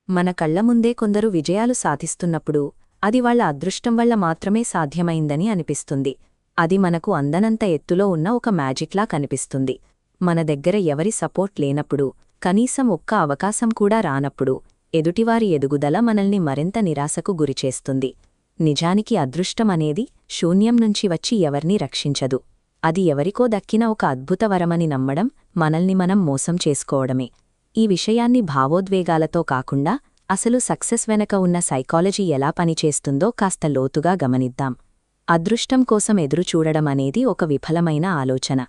మన కళ్ల ముందే కొందరు విజయాలు సాధిస్తున్నప్పుడు అది వాళ్ల అదృష్టం వల్ల మాత్రమే సాధ్యమైందని అనిపిస్తుంది. అది మనకు అందనంత ఎత్తులో ఉన్న ఒక మ్యాజిక్లా కనిపిస్తుంది. మన దగ్గర ఎవరి సపోర్ట్ లేనప్పుడు, కనీసం ఒక్క అవకాశం కూడా రానప్పుడు ఎదుటివారి ఎదుగుదల మనల్ని మరింత నిరాశకు గురిచేస్తుంది. నిజానికి అదృష్టం అనేది శూన్యం నుంచి వచ్చి ఎవర్నీ రక్షించదు. అది ఎవరికో దక్కిన ఒక అద్భుత వరమని నమ్మడం మనల్ని మనం మోసం చేసుకోవడమే. ఈ విషయాన్ని భావోద్వేగాలతో కాకుండా అసలు సక్సెస్ వెనక ఉన్న సైకాలజీ ఎలా పనిచేస్తుందో కాస్త లోతుగా గమనిద్దాం. అదృష్టం కోసం ఎదురుచూడడం అనేది ఒక విఫలమైన ఆలోచన.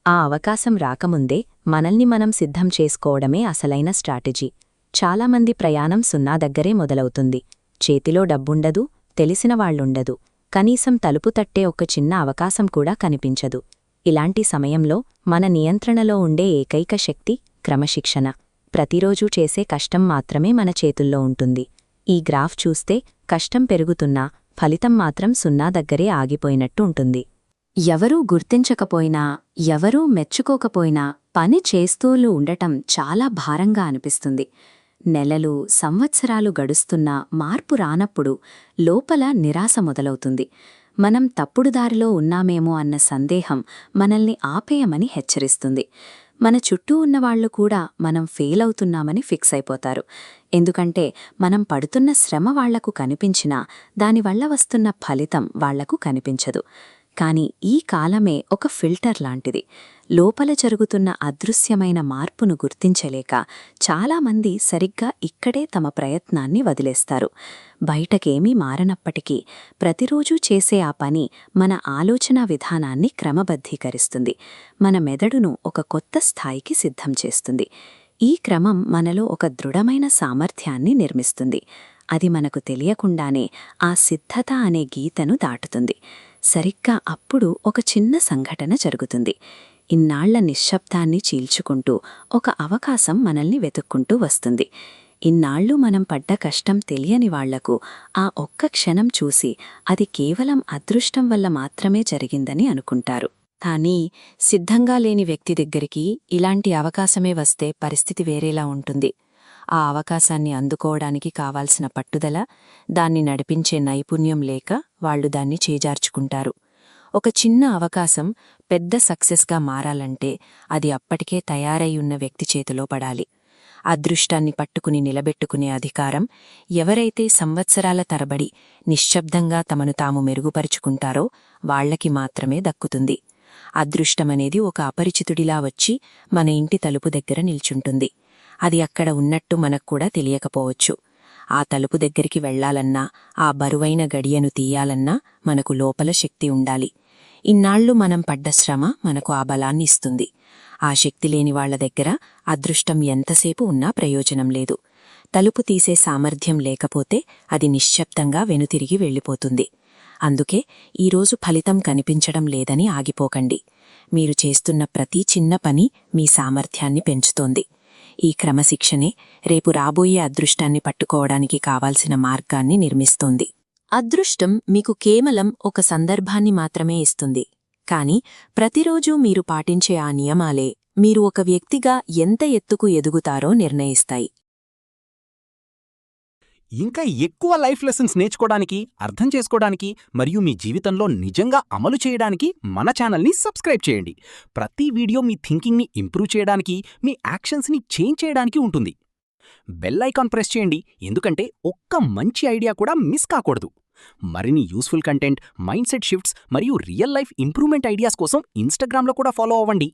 ఆ అవకాశం రాకముందే మనల్ని మనం సిద్ధం చేసుకోవడమే అసలైన స్ట్రాటజీ. చాలామంది ప్రయాణం సున్నా దగ్గరే మొదలవుతుంది. చేతిలో డబ్బుండదు, తెలిసిన వాళ్లుండదు, కనీసం తలుపు తట్టే ఒక చిన్న అవకాశం కూడా కనిపించదు. ఇలాంటి సమయంలో మన నియంత్రణలో ఉండే ఏకైక శక్తి క్రమశిక్షణ. ప్రతిరోజూ చేసే కష్టం మాత్రమే మన చేతుల్లో ఉంటుంది. ఈ గ్రాఫ్ చూస్తే కష్టం పెరుగుతున్నా ఫలితం మాత్రం సున్నా దగ్గరే ఆగిపోయినట్టు ఉంటుంది. ఎవరూ గుర్తించకపోయినా, ఎవరూ మెచ్చుకోకపోయినా పని చేస్తూలు ఉండటం చాలా భారంగా అనిపిస్తుంది. నెలలు, సంవత్సరాలు గడుస్తున్నా మార్పు రానప్పుడు లోపల నిరాశ మొదలవుతుంది. మనం తప్పుడు దారిలో ఉన్నామేమో అన్న సందేహం మనల్ని ఆపేయమని హెచ్చరిస్తుంది. మన చుట్టూ ఉన్నవాళ్లు కూడా మనం ఫెయిల్ అవుతున్నామని ఫిక్స్ అయిపోతారు. ఎందుకంటే మనం పడుతున్న శ్రమ వాళ్లకు కనిపించినా దానివల్ల వస్తున్న ఫలితం వాళ్లకు కనిపించదు. కాని ఈ కాలమే ఒక ఫిల్టర్ లాంటిది. లోపల జరుగుతున్న అదృశ్యమైన మార్పును గుర్తించలేక చాలామంది సరిగ్గా ఇక్కడే తమ ప్రయత్నాన్ని వదిలేస్తారు. బయటకేమీ మారనప్పటికీ ప్రతిరోజూ చేసే ఆ పని మన ఆలోచనా విధానాన్ని క్రమబద్ధీకరిస్తుంది. మన మెదడును ఒక కొత్త స్థాయికి సిద్ధం చేస్తుంది. ఈ క్రమం మనలో ఒక దృఢమైన సామర్థ్యాన్ని నిర్మిస్తుంది. అది మనకు తెలియకుండానే ఆ సిద్ధత అనే గీతను దాటుతుంది. సరిగ్గా అప్పుడు ఒక చిన్న సంఘటన జరుగుతుంది. ఇన్నాళ్ల నిశ్శబ్దాన్ని చీల్చుకుంటూ ఒక అవకాశం మనల్ని వెతుక్కుంటూ వస్తుంది. ఇన్నాళ్లు మనం పడ్డ కష్టం తెలియని వాళ్లకు ఆ ఒక్క క్షణం చూసి అది కేవలం అదృష్టం వల్ల మాత్రమే జరిగిందని అనుకుంటారు. కానీ సిద్ధంగా లేని వ్యక్తి దగ్గరికి ఇలాంటి అవకాశమే వస్తే పరిస్థితి వేరేలా ఉంటుంది. ఆ అవకాశాన్ని అందుకోవడానికి కావాల్సిన పట్టుదల, దాన్ని నడిపించే నైపుణ్యం లేక వాళ్లు దాన్ని చేజార్చుకుంటారు. ఒక చిన్న అవకాశం పెద్ద సక్సెస్గా మారాలంటే అది అప్పటికే తయారై ఉన్న వ్యక్తి చేతిలో పడాలి. అదృష్టాన్ని పట్టుకుని నిలబెట్టుకునే అధికారం ఎవరైతే సంవత్సరాల తరబడి నిశ్శబ్దంగా తమను తాము మెరుగుపరుచుకుంటారో వాళ్లకి మాత్రమే దక్కుతుంది. అదృష్టమనేది ఒక అపరిచితుడిలా వచ్చి మన ఇంటి తలుపు దగ్గర నిల్చుంటుంది. అది అక్కడ ఉన్నట్టు మనక్కూడా తెలియకపోవచ్చు. ఆ తలుపు దగ్గరికి వెళ్లాలన్నా, ఆ బరువైన గడియను తీయాలన్నా మనకు లోపల శక్తి ఉండాలి. ఇన్నాళ్లు మనం పడ్డ శ్రమ మనకు ఆ బలాన్ని ఇస్తుంది. ఆ శక్తి లేని వాళ్ల దగ్గర అదృష్టం ఎంతసేపు ఉన్నా ప్రయోజనం లేదు. తలుపు తీసే సామర్థ్యం లేకపోతే అది నిశ్శబ్దంగా వెనుతిరిగి వెళ్ళిపోతుంది. అందుకే ఈరోజు ఫలితం కనిపించడం లేదని ఆగిపోకండి. మీరు చేస్తున్న ప్రతి చిన్న పని మీ సామర్థ్యాన్ని పెంచుతోంది. ఈ క్రమశిక్షణే రేపు రాబోయే అదృష్టాన్ని పట్టుకోవడానికి కావాల్సిన మార్గాన్ని నిర్మిస్తోంది. అదృష్టం మీకు కేవలం ఒక సందర్భాన్ని మాత్రమే ఇస్తుంది. కాని ప్రతిరోజూ మీరు పాటించే ఆ నియమాలే మీరు ఒక వ్యక్తిగా ఎంత ఎత్తుకు ఎదుగుతారో నిర్ణయిస్తాయి. ఇంకా ఎక్కువ లైఫ్ లెసన్స్ నేర్చుకోవడానికి, అర్థం చేసుకోవడానికి మరియు మీ జీవితంలో నిజంగా అమలు చేయడానికి మన ఛానల్ని సబ్స్క్రైబ్ చేయండి. ప్రతి వీడియో మీ థింకింగ్ని ఇంప్రూవ్ చేయడానికి, మీ యాక్షన్స్ని చేంజ్ చేయడానికి ఉంటుంది. బెల్ ఐకాన్ ప్రెస్ చేయండి, ఎందుకంటే ఒక్క మంచి ఐడియా కూడా మిస్ కాకూడదు. మరిన్ని useful content, mind set shifts మరియు రియల్ లైఫ్ ఇంప్రూవ్మెంట్ ఐడియాస్ కోసం ఇన్స్టాగ్రామ్లో కూడా ఫాలో అవ్వండి.